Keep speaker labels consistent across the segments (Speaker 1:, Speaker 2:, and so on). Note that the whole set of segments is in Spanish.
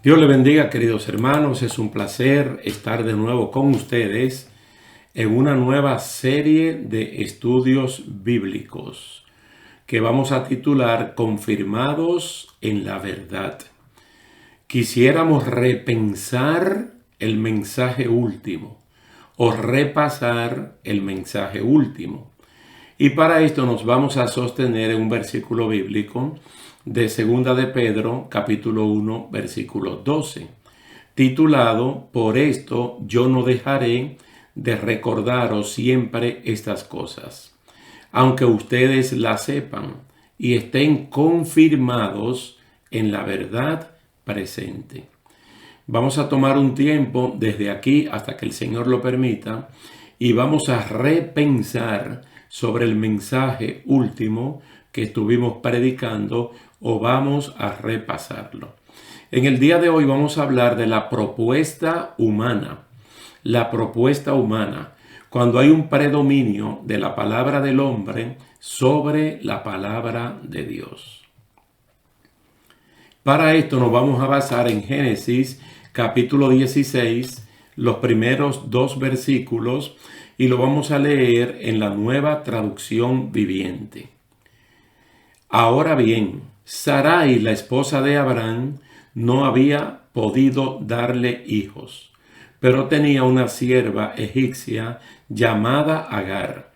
Speaker 1: Dios le bendiga, queridos hermanos. Es un placer estar de nuevo con ustedes en una nueva serie de estudios bíblicos que vamos a titular Confirmados en la Verdad. Quisiéramos repensar el mensaje último o repasar el mensaje último. Y para esto nos vamos a sostener en un versículo bíblico de 2 de Pedro, capítulo 1, versículo 12, titulado Por esto yo no dejaré de recordaros siempre estas cosas, aunque ustedes las sepan y estén confirmados en la verdad presente. Vamos a tomar un tiempo desde aquí hasta que el Señor lo permita y vamos a repensar sobre el mensaje último que estuvimos predicando o vamos a repasarlo. En el día de hoy vamos a hablar de la propuesta humana. La propuesta humana, cuando hay un predominio de la palabra del hombre sobre la palabra de Dios. Para esto nos vamos a basar en Génesis capítulo 16, los primeros 2 versículos, y lo vamos a leer en la Nueva Traducción Viviente. Ahora bien, Sarai, la esposa de Abraham, no había podido darle hijos, pero tenía una sierva egipcia llamada Agar.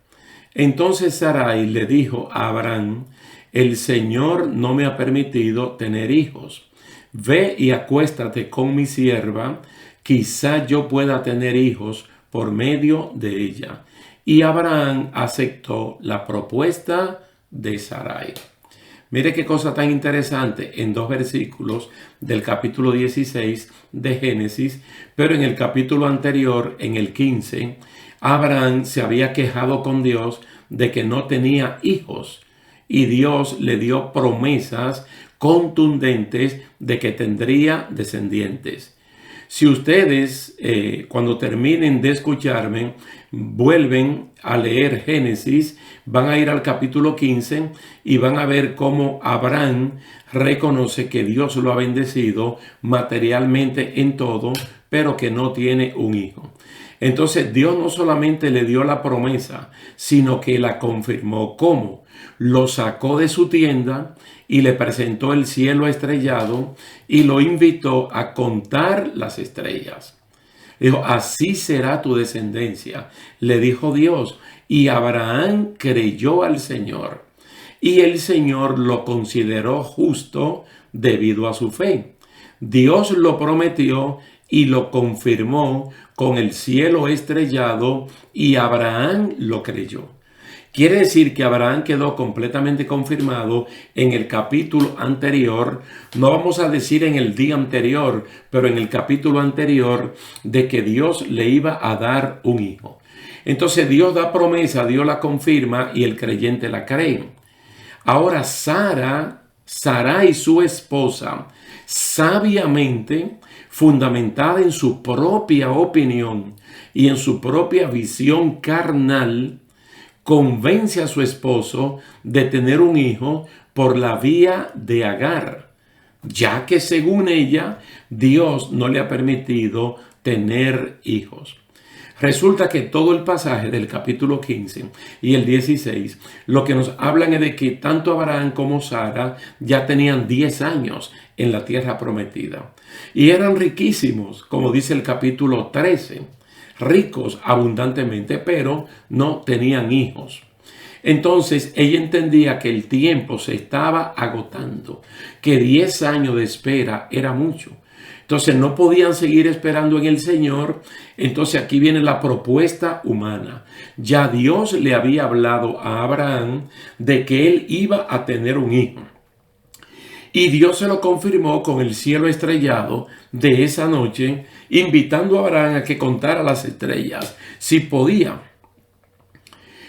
Speaker 1: Entonces Sarai le dijo a Abraham: el Señor no me ha permitido tener hijos. Ve y acuéstate con mi sierva, quizá yo pueda tener hijos por medio de ella. Y Abraham aceptó la propuesta de Sarai. Mire qué cosa tan interesante en 2 versículos del capítulo 16 de Génesis, pero en el capítulo anterior, en el 15, Abraham se había quejado con Dios de que no tenía hijos y Dios le dio promesas contundentes de que tendría descendientes. Si ustedes, cuando terminen de escucharme, vuelven a leer Génesis, van a ir al capítulo 15 y van a ver cómo Abraham reconoce que Dios lo ha bendecido materialmente en todo, pero que no tiene un hijo. Entonces Dios no solamente le dio la promesa, sino que la confirmó. ¿Cómo? Lo sacó de su tienda y le presentó el cielo estrellado y lo invitó a contar las estrellas. Dijo: así será tu descendencia, le dijo Dios. Y Abraham creyó al Señor, y el Señor lo consideró justo debido a su fe. Dios lo prometió y lo confirmó con el cielo estrellado, y Abraham lo creyó. Quiere decir que Abraham quedó completamente confirmado en el capítulo anterior, no vamos a decir en el día anterior, pero en el capítulo anterior, de que Dios le iba a dar un hijo. Entonces Dios da promesa, Dios la confirma y el creyente la cree. Ahora Sarai, su esposa, sabiamente, fundamentada en su propia opinión y en su propia visión carnal, convence a su esposo de tener un hijo por la vía de Agar, ya que según ella, Dios no le ha permitido tener hijos. Resulta que todo el pasaje del capítulo 15 y el 16 lo que nos hablan es de que tanto Abraham como Sara ya tenían 10 años en la tierra prometida y eran riquísimos, como dice el capítulo 13, ricos abundantemente, pero no tenían hijos. Entonces ella entendía que el tiempo se estaba agotando, que 10 años de espera era mucho. Entonces no podían seguir esperando en el Señor. Entonces aquí viene la propuesta humana. Ya Dios le había hablado a Abraham de que él iba a tener un hijo. Y Dios se lo confirmó con el cielo estrellado de esa noche, invitando a Abraham a que contara las estrellas, si podía.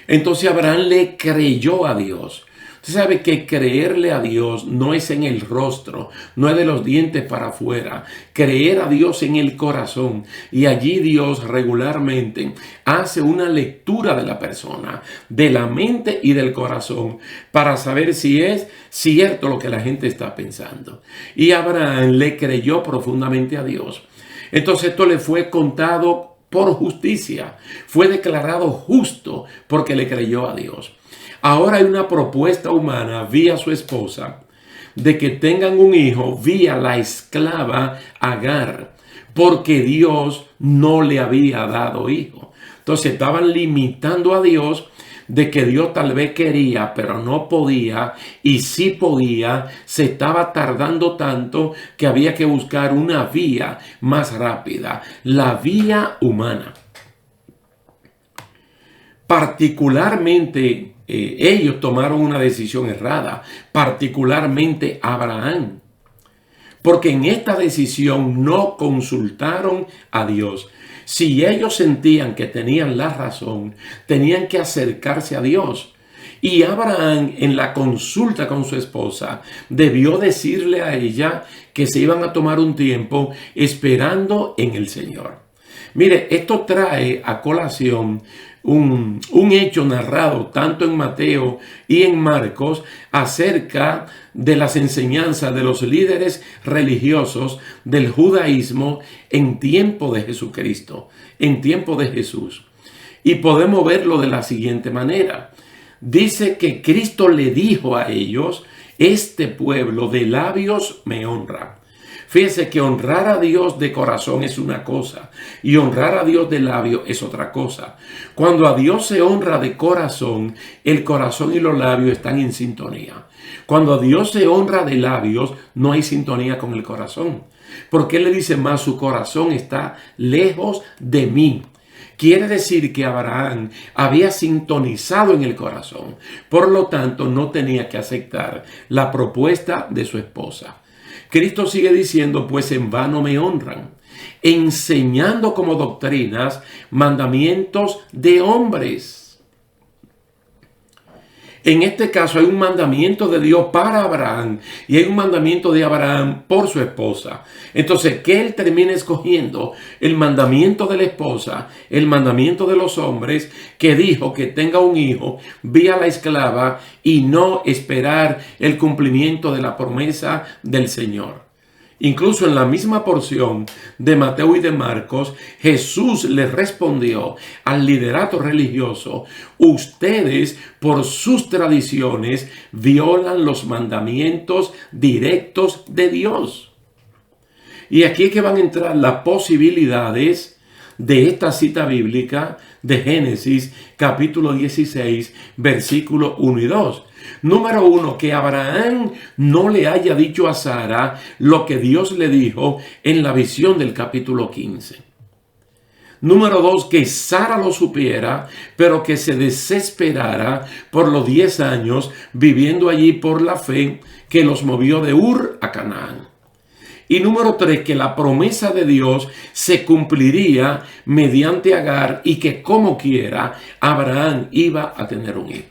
Speaker 1: Entonces Abraham le creyó a Dios. Usted sabe que creerle a Dios no es en el rostro, no es de los dientes para afuera. Creer a Dios en el corazón. Y allí Dios regularmente hace una lectura de la persona, de la mente y del corazón, para saber si es cierto lo que la gente está pensando. Y Abraham le creyó profundamente a Dios. Entonces esto le fue contado por justicia. Fue declarado justo porque le creyó a Dios. Ahora hay una propuesta humana vía su esposa de que tengan un hijo vía la esclava Agar, porque Dios no le había dado hijo. Entonces estaban limitando a Dios, de que Dios tal vez quería, pero no podía, y si podía, se estaba tardando tanto que había que buscar una vía más rápida, la vía humana. Particularmente ellos tomaron una decisión errada, particularmente Abraham, porque en esta decisión no consultaron a Dios. Si ellos sentían que tenían la razón, tenían que acercarse a Dios. Y Abraham, en la consulta con su esposa, debió decirle a ella que se iban a tomar un tiempo esperando en el Señor. Mire, esto trae a colación un hecho narrado tanto en Mateo y en Marcos acerca de las enseñanzas de los líderes religiosos del judaísmo en tiempo de Jesucristo, en tiempo de Jesús. Y podemos verlo de la siguiente manera. Dice que Cristo le dijo a ellos: este pueblo de labios me honra. Fíjense que honrar a Dios de corazón es una cosa y honrar a Dios de labio es otra cosa. Cuando a Dios se honra de corazón, el corazón y los labios están en sintonía. Cuando a Dios se honra de labios, no hay sintonía con el corazón. Porque Él le dice más: su corazón está lejos de mí. Quiere decir que Abraham había sintonizado en el corazón. Por lo tanto, no tenía que aceptar la propuesta de su esposa. Cristo sigue diciendo: pues en vano me honran, enseñando como doctrinas mandamientos de hombres. En este caso hay un mandamiento de Dios para Abraham y hay un mandamiento de Abraham por su esposa. Entonces, ¿qué él termina escogiendo? El mandamiento de la esposa, el mandamiento de los hombres, que dijo que tenga un hijo vía la esclava y no esperar el cumplimiento de la promesa del Señor. Incluso en la misma porción de Mateo y de Marcos, Jesús les respondió al liderato religioso: ustedes por sus tradiciones violan los mandamientos directos de Dios. Y aquí es que van a entrar las posibilidades de esta cita bíblica de Génesis capítulo 16, versículos 1 y 2. Número 1, que Abraham no le haya dicho a Sara lo que Dios le dijo en la visión del capítulo 15. Número 2, que Sara lo supiera, pero que se desesperara por los 10 años viviendo allí por la fe que los movió de Ur a Canaán. Y número 3, que la promesa de Dios se cumpliría mediante Agar y que como quiera Abraham iba a tener un hijo.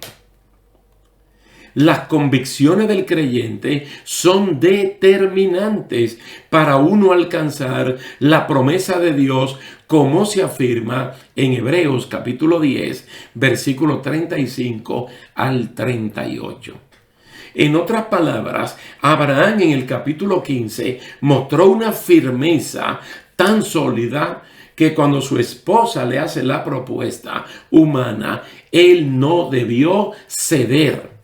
Speaker 1: Las convicciones del creyente son determinantes para uno alcanzar la promesa de Dios, como se afirma en Hebreos capítulo 10, versículo 35 al 38. En otras palabras, Abraham en el capítulo 15 mostró una firmeza tan sólida que cuando su esposa le hace la propuesta humana, él no debió ceder.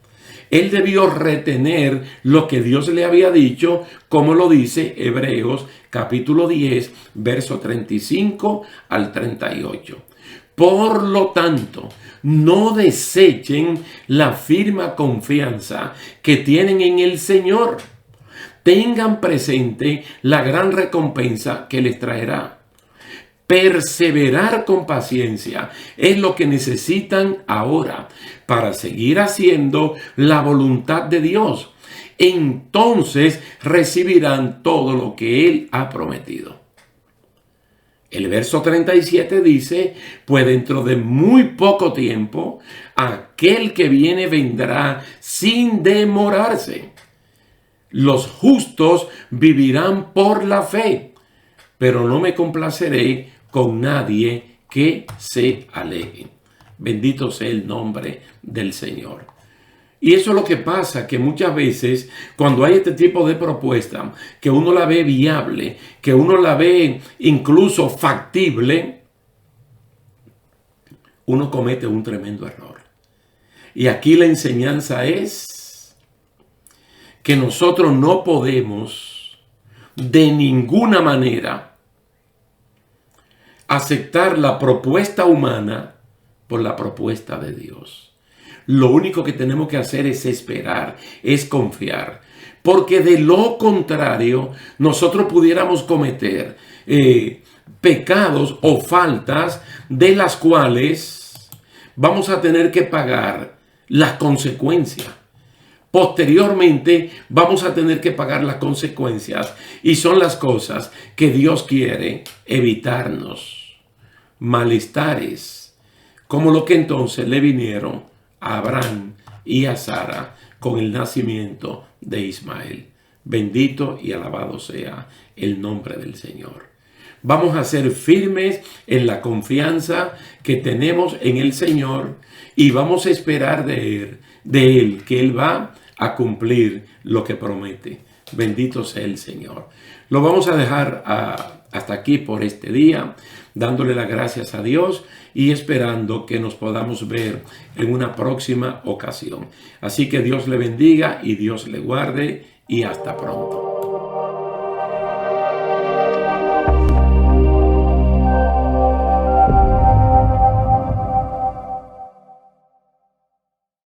Speaker 1: Él debió retener lo que Dios le había dicho, como lo dice Hebreos capítulo 10, verso 35 al 38. Por lo tanto, no desechen la firme confianza que tienen en el Señor. Tengan presente la gran recompensa que les traerá. Perseverar con paciencia es lo que necesitan ahora para seguir haciendo la voluntad de Dios. Entonces recibirán todo lo que Él ha prometido. El verso 37 dice, pues dentro de muy poco tiempo, aquel que viene vendrá sin demorarse. Los justos vivirán por la fe, pero no me complaceré con nadie que se aleje. Bendito sea el nombre del Señor. Y eso es lo que pasa, que muchas veces cuando hay este tipo de propuesta, que uno la ve viable, que uno la ve incluso factible, uno comete un tremendo error. Y aquí la enseñanza es que nosotros no podemos de ninguna manera aceptar la propuesta humana por la propuesta de Dios. Lo único que tenemos que hacer es esperar, es confiar. Porque de lo contrario, nosotros pudiéramos cometer pecados o faltas de las cuales vamos a tener que pagar las consecuencias. Posteriormente vamos a tener que pagar las consecuencias y son las cosas que Dios quiere evitarnos. Malestares, como lo que entonces le vinieron a Abraham y a Sara con el nacimiento de Ismael. Bendito y alabado sea el nombre del Señor. Vamos a ser firmes en la confianza que tenemos en el Señor y vamos a esperar de Él que Él va a cumplir lo que promete. Bendito sea el Señor. Lo vamos a dejar hasta aquí por este día, dándole las gracias a Dios y esperando que nos podamos ver en una próxima ocasión. Así que Dios le bendiga y Dios le guarde y hasta pronto.